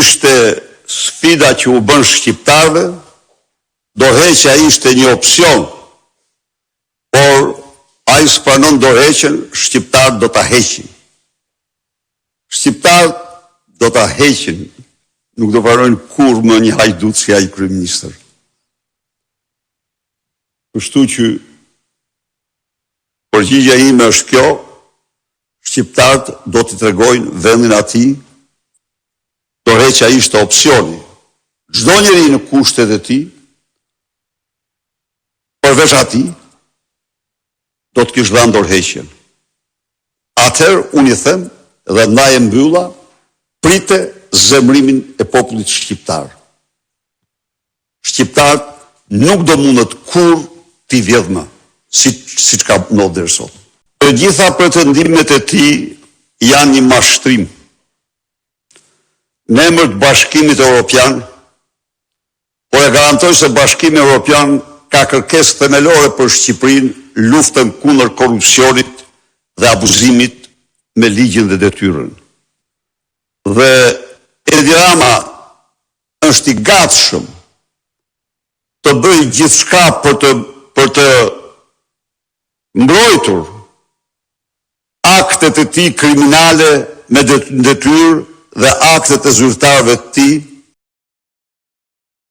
ishte sfida që u bën shqiptarëve, dorëheqja ishte një opsion, por ai s'pranon dorëheqjen, shqiptarët do ta heqin. Shqiptarët do ta heqin, nuk do pranojnë kur më një hajdut si ai kryeministër. Kështu që përgjigjja ime është kjo, shqiptarët do t'i tregojnë vendin atij, dorëheqja ishte opsioni. Çdo njeri në kushtet e tij, përveç atij, do të kishte dhënë dorëheqjen. Atëherë unë i them dhe ndaj e mbylla, prite zemrimin e popullit shqiptar. Shqiptarët nuk do mundet kur t'i vjedh më, si ka ndodhur deri sot. Të gjitha pretendimet e tij janë një mashtrim. Në emër të Bashkimit Evropian, por e garantoj se Bashkimi Evropian ka kërkesë themelore për Shqipërinë, luftën kundër korrupsionit dhe abuzimit me ligjin dhe detyrën. Dhe Edi Rama është i gatshëm të bëjë gjithçka për të mbrojtur aktet e tij kriminale me detyrë dhe aktet e zyrtarëve të tij